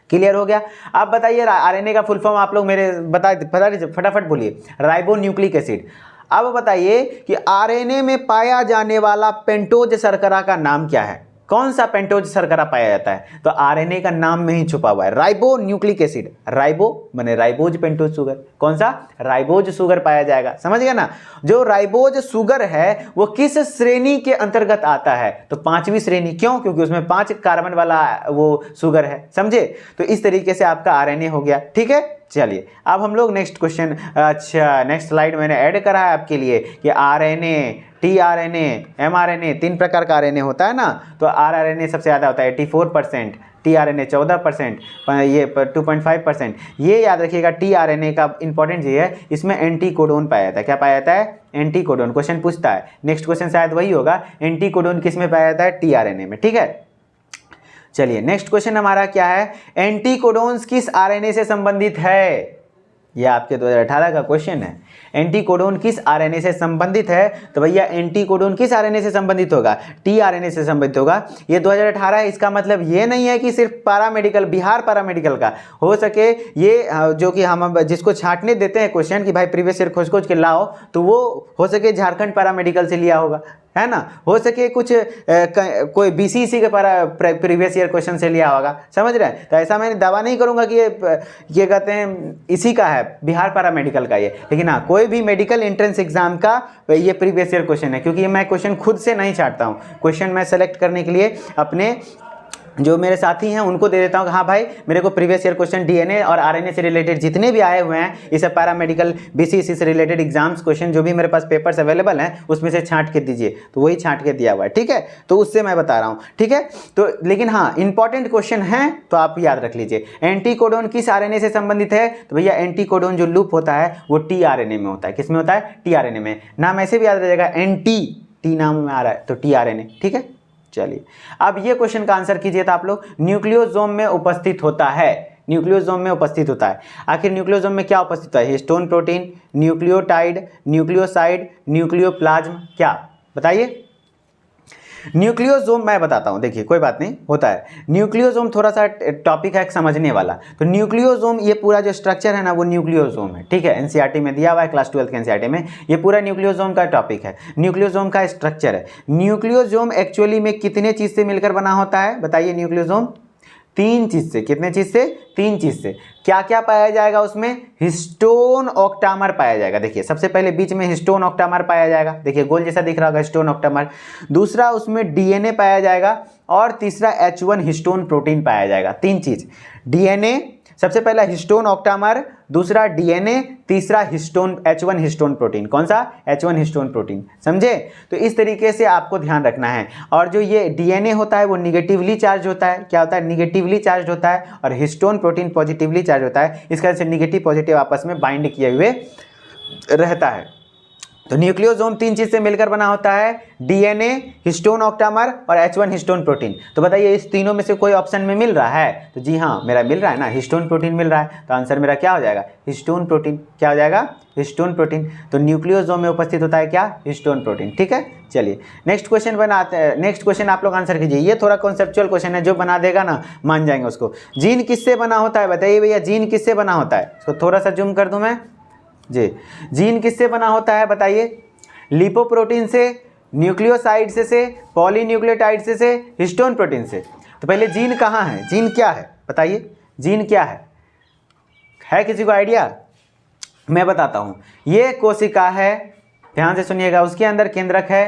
Speaker 1: क्लियर हो गया। अब बताइए RNA का फुल फॉर्म आप लोग मेरे बता दीजिए, फटाफट बोलिए, राइबो न्यूक्लिक एसिड। अब बताइए कि RNA में पाया जाने वाला पेंटोज शर्करा का नाम क्या है, कौन सा पेंटोज शर्करा पाया जाता है, तो RNA का नाम में ही छुपा हुआ है, राइबो न्यूक्लिक एसिड। राइबो माने राइबोज पेंटोज शुगर, कौन सा, राइबोज शुगर पाया जाएगा, समझ गया ना। जो राइबोज शुगर है वो किस श्रेणी के अंतर्गत आता है, तो 5वीं श्रेणी। क्यों, क्योंकि उसमें 5 कार्बन वाला वो शुगर है, समझे। तो इस तरीके से आपका RNA हो गया, ठीक है। चलिए अब हम लोग नेक्स्ट क्वेश्चन, अच्छा नेक्स्ट स्लाइड मैंने ऐड करा है आपके लिए कि RNA, tRNA, mRNA 3 प्रकार का RNA होता है ना। तो rRNA सबसे ज़्यादा होता है 84%, tRNA 14%, ये 2.5%। ये याद रखिएगा tRNA का इंपॉर्टेंट ये है, इसमें एंटीकोडोन पाया जाता है। क्या पाया जाता है, एंटीकोडोन। क्वेश्चन पूछता है, नेक्स्ट क्वेश्चन शायद वही होगा, एंटीकोडोन किस में पाया जाता है, tRNA में, ठीक है। चलिए नेक्स्ट क्वेश्चन हमारा क्या है, एंटीकोडोन्स किस RNA से संबंधित है, यह आपके 2018 का क्वेश्चन है। एंटीकोडोन किस RNA से संबंधित है, तो भैया एंटीकोडोन किस RNA से संबंधित होगा, tRNA से संबंधित होगा। ये 2018 है, इसका मतलब ये नहीं है कि सिर्फ पैरामेडिकल, बिहार पैरामेडिकल का हो सके ये, जो कि हम जिसको छांटने देते हैं क्वेश्चन कि भाई प्रीवियस ईयर खोज खोज के लाओ, तो वो हो सके झारखंड पैरामेडिकल से लिया होगा, है ना। हो सके कुछ कोई BCC के प्रीवियस ईयर क्वेश्चन से लिया होगा, समझ रहे हैं। तो ऐसा मैं दावा नहीं करूंगा कि ये कहते हैं इसी का है, बिहार पैरामेडिकल का ये, लेकिन हाँ कोई भी मेडिकल एंट्रेंस एग्जाम का ये प्रीवियस ईयर क्वेश्चन है, क्योंकि मैं क्वेश्चन खुद से नहीं छांटता हूँ, क्वेश्चन मैं सेलेक्ट करने के लिए अपने जो मेरे साथी हैं उनको दे देता हूँ कि हाँ भाई मेरे को प्रीवियस ईयर क्वेश्चन DNA और RNA से रिलेटेड जितने भी आए हुए हैं, इसे पैरामेडिकल BCC से रिलेटेड एग्जाम्स क्वेश्चन जो भी मेरे पास पेपर्स अवेलेबल हैं उसमें से छांट के दीजिए, तो वही छांट के दिया हुआ है, ठीक है। तो उससे मैं बता रहा हूँ, ठीक है। तो लेकिन हाँ इंपॉर्टेंट क्वेश्चन है तो आप याद रख लीजिए। एंटीकोडोन किस RNA से संबंधित है, तो भैया एंटीकोडोन जो लूप होता है वो tRNA में होता है। किस में होता है, tRNA में। नाम ऐसे भी याद रहेगा, T नाम में आ रहा है तो tRNA, ठीक है। चलिए अब ये क्वेश्चन का आंसर कीजिए तो आप लोग, न्यूक्लियोसोम में उपस्थित होता है, न्यूक्लियोसोम में उपस्थित होता है। आखिर न्यूक्लियोसोम में क्या उपस्थित होता है? Histone protein, nucleotide, nucleoside, nucleoplasm, क्या बताइए? न्यूक्लियोसोम मैं बताता हूं, देखिए कोई बात नहीं, होता है। न्यूक्लियोसोम थोड़ा सा टॉपिक है समझने वाला। तो न्यूक्लियोसोम ये पूरा जो स्ट्रक्चर है ना वो न्यूक्लियोसोम है, ठीक है। एनसीईआरटी में दिया हुआ है, क्लास 12 के एनसीईआरटी में ये पूरा न्यूक्लियोसोम का टॉपिक है, न्यूक्लियोसोम का स्ट्रक्चर है। न्यूक्लियोसोम एक्चुअली में कितने चीज से मिलकर बना होता है बताइए? न्यूक्लियोसोम 3 चीज से। कितने चीज से? 3 चीज से। क्या क्या पाया जाएगा उसमें? हिस्टोन ऑक्टामर पाया जाएगा। देखिए सबसे पहले बीच में हिस्टोन ऑक्टामर पाया जाएगा, देखिए गोल जैसा दिख रहा होगा, हिस्टोन ऑक्टामर। दूसरा उसमें डीएनए पाया जाएगा और तीसरा H1 हिस्टोन प्रोटीन पाया जाएगा। 3 चीज, डीएनए सबसे पहला, हिस्टोन ऑक्टामर, दूसरा डीएनए, तीसरा हिस्टोन H1 हिस्टोन प्रोटीन। कौन सा? H1 हिस्टोन प्रोटीन, समझे? तो इस तरीके से आपको ध्यान रखना है। और जो ये डीएनए होता है वो निगेटिवली चार्ज होता है। क्या होता है? निगेटिवली चार्ज होता है। और हिस्टोन प्रोटीन पॉजिटिवली चार्ज होता है। इस कारण से निगेटिव पॉजिटिव आपस में बाइंड किए हुए रहता है। तो न्यूक्लियोसोम 3 चीज से मिलकर बना होता है, डीएनए, हिस्टोन ऑक्टामर और H1 हिस्टोन प्रोटीन। तो बताइए इस तीनों में से कोई ऑप्शन में मिल रहा है? तो जी हाँ, मेरा मिल रहा है ना, हिस्टोन प्रोटीन मिल रहा है। तो आंसर मेरा क्या हो जाएगा? Histone protein. क्या हो जाएगा? Histone protein. तो न्यूक्लियोसोम में उपस्थित होता है क्या? हिस्टोन प्रोटीन, ठीक है। चलिए नेक्स्ट क्वेश्चन बनाते हैं। नेक्स्ट क्वेश्चन आप लोग आंसर कीजिए। ये थोड़ा कॉन्सेप्चुअल क्वेश्चन है, जो बना देगा ना मान जाएंगे उसको। जीन किससे बना होता है बताइए भैया? जीन किससे बना होता है? इसको थोड़ा सा जूम कर दूं मैं जी। जीन किससे बना होता है बताइए? लिपोप्रोटीन से, न्यूक्लियोसाइड से, पॉलीन्यूक्लियोटाइड से, हिस्टोन प्रोटीन से। तो पहले जीन कहाँ है? जीन क्या है बताइए? जीन क्या है किसी को आइडिया? मैं बताता हूँ। ये कोशिका है, ध्यान से सुनिएगा। उसके अंदर केंद्रक है,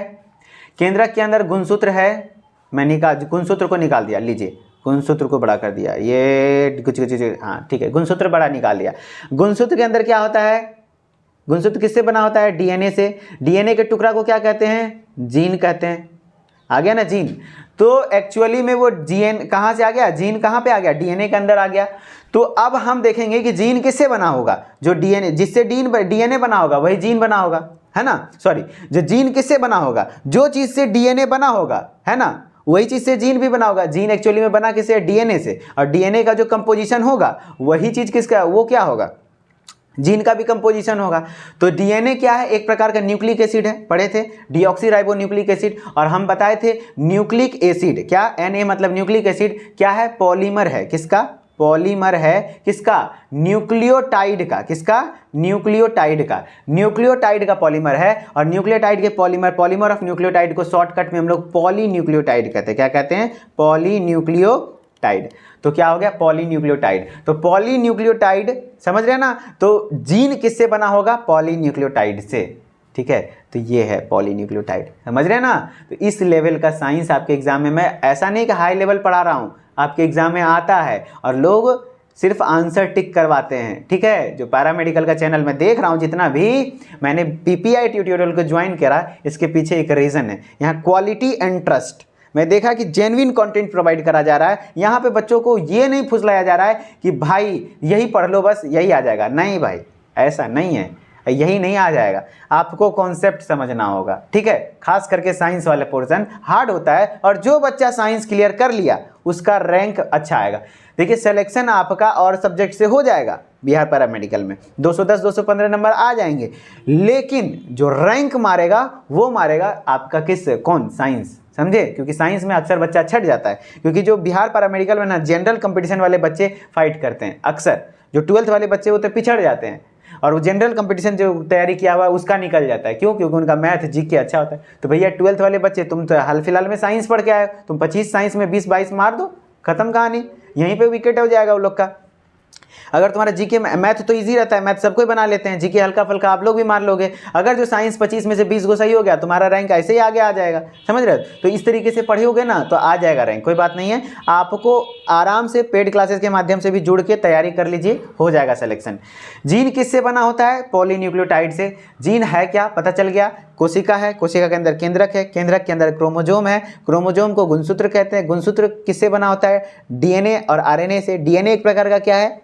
Speaker 1: केंद्रक के अंदर गुणसूत्र है। मैं गुणसूत्र को निकाल दिया, लीजिए गुणसूत्र को बड़ा कर दिया, ये कुछ हाँ ठीक है, गुणसूत्र बड़ा निकाल दिया। गुणसूत्र के अंदर क्या होता है? गुणसूत्र किससे बना होता है? डीएनए से। डीएनए के टुकड़ा को क्या कहते हैं? जीन कहते हैं। आ गया ना जीन? तो एक्चुअली में वो जीन कहाँ से आ गया? जीन कहाँ पे आ गया? डीएनए के अंदर आ गया। तो अब हम देखेंगे कि जीन किससे बना होगा? जो डीएनए, जिससे डीएनए बना होगा वही जीन बना होगा, है ना। सॉरी, जो जीन किससे बना होगा? जो चीज से डीएनए बना होगा, है ना, वही चीज से जीन भी बना होगा। जीन एक्चुअली में बना किससे? डीएनए से। और डीएनए का जो कंपोजिशन होगा वही चीज किसका? वो क्या होगा? जीन का भी कंपोजिशन होगा। तो डीएनए क्या है? एक प्रकार का न्यूक्लिक एसिड है, पढ़े थे, डीऑक्सीराइबो न्यूक्लिक एसिड। और हम बताए थे न्यूक्लिक एसिड क्या? Na मतलब न्यूक्लिक एसिड क्या है? पॉलीमर है। किसका? पॉलीमर है। किसका? न्यूक्लियोटाइड का। किसका? न्यूक्लियोटाइड का। न्यूक्लियोटाइड का पॉलीमर है। और न्यूक्लियोटाइड के पॉलीमर ऑफ न्यूक्लियोटाइड को शॉर्टकट में हम लोग पॉलीन्यूक्लियोटाइड कहते हैं। क्या कहते हैं? पॉलीन्यूक्लियोटाइड। तो क्या हो गया? पॉलीन्यूक्लियोटाइड। तो पॉलीन्यूक्लियोटाइड समझ रहे हैं ना। तो जीन किससे बना होगा? पॉलीन्यूक्लियोटाइड से, ठीक है। तो ये है पॉलीन्यूक्लियोटाइड, समझ रहे हैं ना। तो इस लेवल का साइंस आपके एग्जाम में, मैं ऐसा नहीं कि हाई लेवल पढ़ा रहा हूं, आपके एग्जाम में आता है और लोग सिर्फ आंसर टिक करवाते हैं, ठीक है। जो पैरामेडिकल का चैनल मैं देख रहा हूं, जितना भी मैंने पीपीआई ट्यूटोरियल को ज्वाइन करा, इसके पीछे एक रीजन है। यहाँ क्वालिटी एंड ट्रस्ट मैं देखा कि जेन्युइन कंटेंट प्रोवाइड करा जा रहा है। यहाँ पे बच्चों को ये नहीं फुसलाया जा रहा है कि भाई यही पढ़ लो बस यही आ जाएगा। नहीं भाई, ऐसा नहीं है, यही नहीं आ जाएगा। आपको कॉन्सेप्ट समझना होगा, ठीक है। खास करके साइंस वाले पोर्शन हार्ड होता है। और जो बच्चा साइंस क्लियर कर लिया उसका रैंक अच्छा आएगा। देखिए सिलेक्शन आपका और सब्जेक्ट से हो जाएगा बिहार पैरामेडिकल में, 210 215 नंबर आ जाएंगे। लेकिन जो रैंक मारेगा वो मारेगा आपका किस? कौन? साइंस, समझे। क्योंकि साइंस में अक्सर बच्चा छट जाता है। क्योंकि जो बिहार पैरामेडिकल में ना जनरल कंपटीशन वाले बच्चे फाइट करते हैं अक्सर। जो 12th वाले बच्चे होते हैं पिछड़ जाते हैं। और वो जनरल कंपटीशन जो तैयारी किया हुआ है उसका निकल जाता है। क्यों? क्योंकि उनका मैथ जीके अच्छा होता है। तो भैया 12th वाले बच्चे, तुम तो हाल फिलहाल में साइंस पढ़ के आए, तुम 25 साइंस में 20-22 मार दो, खत्म कहानी। यहीं पे विकेट हो जाएगा उन लोग का। अगर तुम्हारा जीके मैथ तो इजी रहता है, मैथ सबको ही बना लेते हैं, जीके हल्का फल्का आप लोग भी मार लोगे। अगर जो साइंस 25 में से 20 को सही हो गया, तुम्हारा रैंक ऐसे ही आगे आ जाएगा, समझ रहे हो। तो इस तरीके से पढ़ोगे ना तो आ जाएगा रैंक, कोई बात नहीं है। आपको आराम से पेड क्लासेस के माध्यम से भी जुड़ के तैयारी कर लीजिए, हो जाएगा सिलेक्शन। जीन किससे बना होता है? पॉलीन्यूक्लियोटाइड से। जीन है क्या? पता चल गया। कोशिका है, कोशिका के अंदर केंद्रक है, केंद्रक के अंदर क्रोमोजोम है, क्रोमोजोम को गुणसूत्र कहते हैं। गुणसूत्र किससे बना होता है? डीएनए और आरएनए से। डीएनए एक प्रकार का क्या है?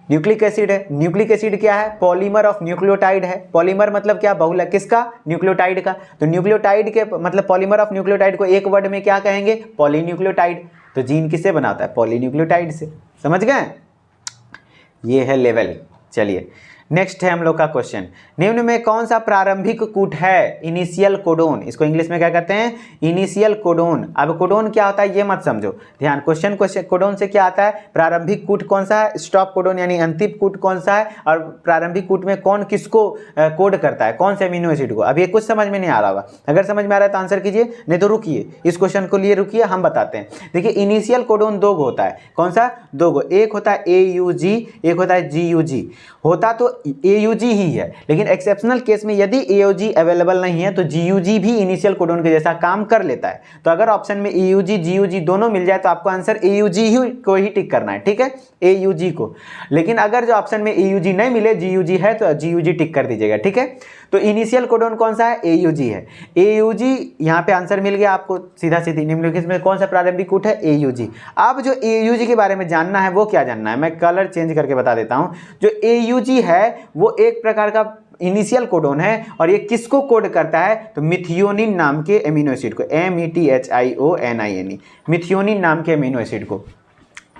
Speaker 1: न्यूक्लिक एसिड है। न्यूक्लिक एसिड क्या है? पॉलीमर ऑफ न्यूक्लियोटाइड है। पॉलीमर मतलब क्या? बहुलक। किसका? न्यूक्लियोटाइड का। तो न्यूक्लियोटाइड के मतलब पॉलीमर ऑफ न्यूक्लियोटाइड को एक वर्ड में क्या कहेंगे? पॉलीन्यूक्लियोटाइड। तो जीन किससे बनाता है? पॉलीन्यूक्लियोटाइड से, समझ गए। ये है लेवल। चलिए नेक्स्ट है हम लोग का क्वेश्चन, निम्न में कौन सा प्रारंभिक कूट है? Initial codon. इसको इंग्लिश में क्या कहते हैं? Initial codon. अब कोडोन क्या होता है ये मत समझो, ध्यान, क्वेश्चन कोडोन से क्या आता है? प्रारंभिक कूट कौन सा है, स्टॉप कोडोन यानी अंतिम कूट कौन सा है, और प्रारंभिक कूट में कौन किसको कोड करता है, कौन से अमीनो एसिड को। अब ये कुछ समझ में नहीं आ रहा होगा, अगर समझ में आ रहा है तो आंसर कीजिए, नहीं तो रुकिए, इस क्वेश्चन को लिए रुकिए, हम बताते हैं। देखिए इनिशियल कोडोन दो गो होता है, कौन सा? दो गो, एक होता है AUG, एक होता है GUG। होता तो AUG ही है, लेकिन एक्सेप्शनल केस में यदि AUG अवेलेबल नहीं है तो GUG भी इनिशियल कोडोन के जैसा काम कर लेता है। तो अगर ऑप्शन में AUG GUG दोनों मिल जाए तो आपको आंसर AUG ही को ही टिक करना है, ठीक है, AUG को। लेकिन अगर जो ऑप्शन में AUG नहीं मिले, GUG है तो GUG टिक कर दीजिएगा, ठीक है। तो इनिशियल कोडोन कौन सा है? AUG है। AUG यहाँ पे आंसर मिल गया आपको सीधा सीधी। निम्नलिखित में कौन सा प्रारंभिक कूट है? AUG। अब जो AUG के बारे में जानना है वो क्या जानना है, मैं कलर चेंज करके बता देता हूँ। जो AUG है वो एक प्रकार का इनिशियल कोडोन है, और ये किसको कोड करता है? तो मिथियोनिन नाम के एमिनो एसिड को, METHIONINE, मिथियोनिन नाम के एमिनो एसिड को।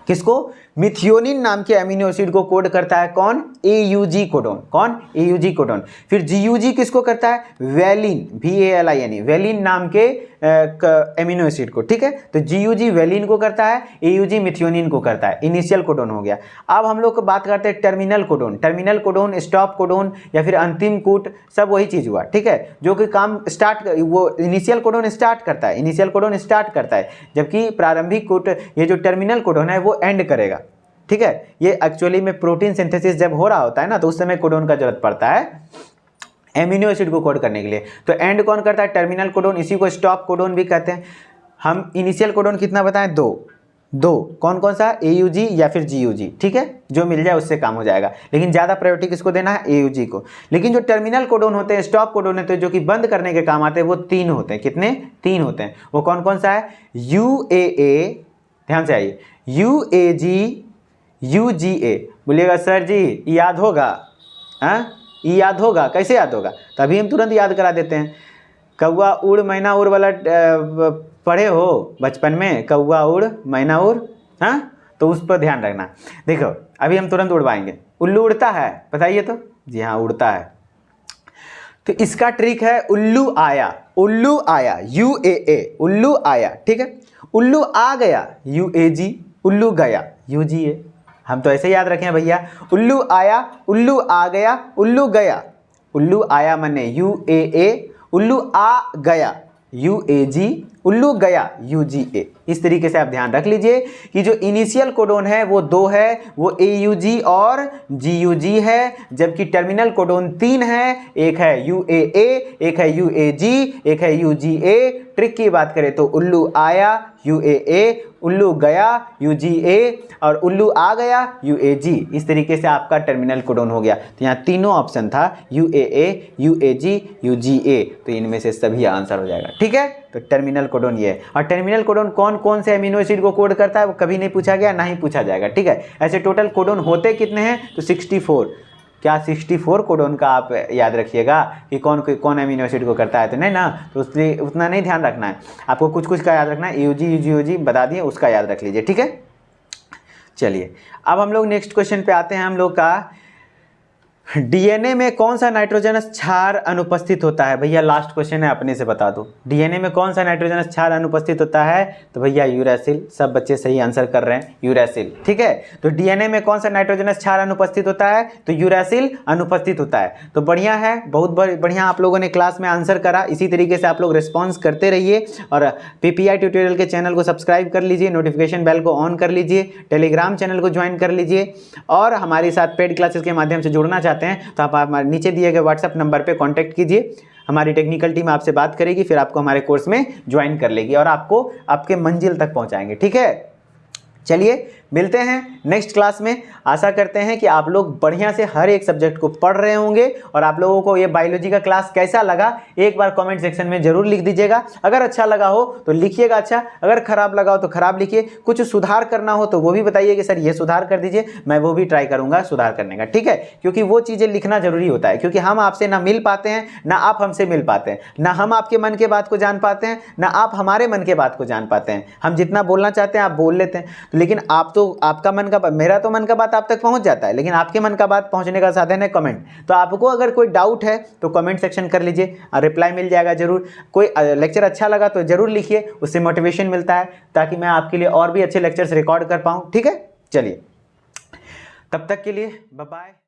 Speaker 1: किसको? मिथियोनिन नाम के अमीनो एसिड को कोड करता है कौन? AUG codon. कौन? AUG codon. फिर GUG किसको करता है? वेलिन, VALIN, वेलिन नाम के अमीनो एसिड को, ठीक है। तो GUG वेलिन को करता है, AUG मिथियोनिन को करता है। इनिशियल कोडोन हो गया। अब हम लोग बात करते हैं terminal codon. Terminal codon, stop codon या फिर अंतिम कूट, सब वही चीज हुआ, ठीक है, जो कि काम स्टार्ट, वो इनिशियल कोडोन स्टार्ट करता है, इनिशियल कोडोन स्टार्ट करता है, जबकि प्रारंभिक कूट, ये जो टर्मिनल कोडोन है वो एंड करेगा, ठीक है। ये एक्चुअली में प्रोटीन सिंथेसिस जब हो रहा होता है ना, तो उस समय कोडोन का जरूरत पड़ता है एमिनो एसिड को कोड करने के लिए। तो एंड कौन करता है? Terminal codon. इसी को स्टॉप कोडोन भी कहते हैं। हम इनिशियल कोडोन कितना बताएं? दो। कौन कौन सा? AUG या फिर GUG, ठीक है, जो मिल जाए उससे काम हो जाएगा, लेकिन ज़्यादा प्रायोरिटी किसको देना है? AUG को। लेकिन जो टर्मिनल कोडोन होते हैं, स्टॉप कोडोन होते हैं, जो कि बंद करने के काम आते हैं, वो 3 होते हैं। कितने? 3 होते हैं। वो कौन कौन सा है? UAA, ध्यान से आइए, UAG, UGA। बोलिएगा सर जी याद होगा? हाँ, याद होगा, कैसे याद होगा? तभी हम तुरंत याद करा देते हैं। कौआ उड़ मैना उड़ वाला पढ़े हो बचपन में? कौआ उड़ मैना उड़, हाँ, तो उस पर ध्यान रखना। देखो अभी हम तुरंत उड़वाएंगे। उल्लू उड़ता है, बताइए तो। जी हाँ, उड़ता है। तो इसका ट्रिक है उल्लू आया, उल्लू आया, UAA, उल्लू आया, ठीक है। उल्लू आ गया, UAG, उल्लू गया, UGA। हम तो ऐसे याद रखें भैया, उल्लू आया, उल्लू आ गया, उल्लू गया। उल्लू आया माने UAA, उल्लू आ गया UAG, उल्लू गया UGA। इस तरीके से आप ध्यान रख लीजिए कि जो इनिशियल कोडोन है वो 2 है, वो AUG और GUG है, जबकि टर्मिनल कोडोन 3 है, एक है UAA, एक है UAG, एक है UGA। ट्रिक की बात करें तो उल्लू आया UAA, उल्लू गया UGA और उल्लू आ गया UAG। इस तरीके से आपका टर्मिनल कोडोन हो गया। तो यहाँ तीनों ऑप्शन था, UAA, UAG, UGA, तो इनमें से सभी आंसर हो जाएगा, ठीक है। तो टर्मिनल कोडोन ये है। और टर्मिनल कोडोन कौन कौन से अमीनो एसिड को कोड करता है वो कभी नहीं पूछा गया, ना ही पूछा जाएगा, ठीक है। ऐसे टोटल कोडोन होते कितने हैं? तो 64। क्या 64 कोडोन का आप याद रखिएगा कि कौन कौन अमीनो एसिड को करता है, तो नहीं ना, तो उसलिए उतना नहीं ध्यान रखना है आपको, कुछ कुछ का याद रखना है। AUG, UGOG बता दिए, उसका याद रख लीजिए, ठीक है। चलिए अब हम लोग नेक्स्ट क्वेश्चन पे आते हैं। हम लोग का DNA में कौन सा नाइट्रोजनस क्षार अनुपस्थित होता है? भैया लास्ट क्वेश्चन है, अपने से बता दो। DNA में कौन सा नाइट्रोजनस क्षार अनुपस्थित होता है? तो भैया यूरासिल। सब बच्चे सही आंसर कर रहे हैं, यूरासिल, ठीक है। तो DNA में कौन सा नाइट्रोजनस क्षार अनुपस्थित होता है? तो यूरासिल अनुपस्थित होता है। तो बढ़िया है, बहुत बढ़िया आप लोगों ने क्लास में आंसर करा। इसी तरीके से आप लोग रिस्पॉन्स करते रहिए और PPI ट्यूटोरियल के चैनल को सब्सक्राइब कर लीजिए, नोटिफिकेशन बेल को ऑन कर लीजिए, टेलीग्राम चैनल को ज्वाइन कर लीजिए, और हमारे साथ पेड क्लासेस के माध्यम से जुड़ना चाहते हैं तो आप हमारे नीचे दिए गए व्हाट्सएप नंबर पे कांटेक्ट कीजिए। हमारी टेक्निकल टीम आपसे बात करेगी, फिर आपको हमारे कोर्स में ज्वाइन कर लेगी और आपको आपके मंजिल तक पहुंचाएंगे, ठीक है। चलिए मिलते हैं नेक्स्ट क्लास में। आशा करते हैं कि आप लोग बढ़िया से हर एक सब्जेक्ट को पढ़ रहे होंगे। और आप लोगों को ये बायोलॉजी का क्लास कैसा लगा एक बार कमेंट सेक्शन में जरूर लिख दीजिएगा। अगर अच्छा लगा हो तो लिखिएगा अच्छा, अगर खराब लगा हो तो खराब लिखिए। कुछ सुधार करना हो तो वो भी बताइए कि सर ये सुधार कर दीजिए, मैं वो भी ट्राई करूंगा सुधार करने का, ठीक है। क्योंकि वो चीज़ें लिखना जरूरी होता है, क्योंकि हम आपसे ना मिल पाते हैं, ना आप हमसे मिल पाते हैं, ना हम आपके मन के बात को जान पाते हैं, ना आप हमारे मन के बात को जान पाते हैं। हम जितना बोलना चाहते हैं आप बोल लेते हैं, लेकिन आप तो तो आपका मन का बात, मेरा तो मन का बात आप तक पहुंच जाता है, लेकिन आपके मन का बात पहुंचने का साधन है कमेंट। तो आपको अगर कोई डाउट है तो कमेंट सेक्शन कर लीजिए, रिप्लाई मिल जाएगा जरूर। कोई लेक्चर अच्छा लगा तो जरूर लिखिए, उससे मोटिवेशन मिलता है ताकि मैं आपके लिए और भी अच्छे लेक्चर्स रिकॉर्ड कर पाऊँ। ठीक है, चलिए तब तक के लिए बाय बाय।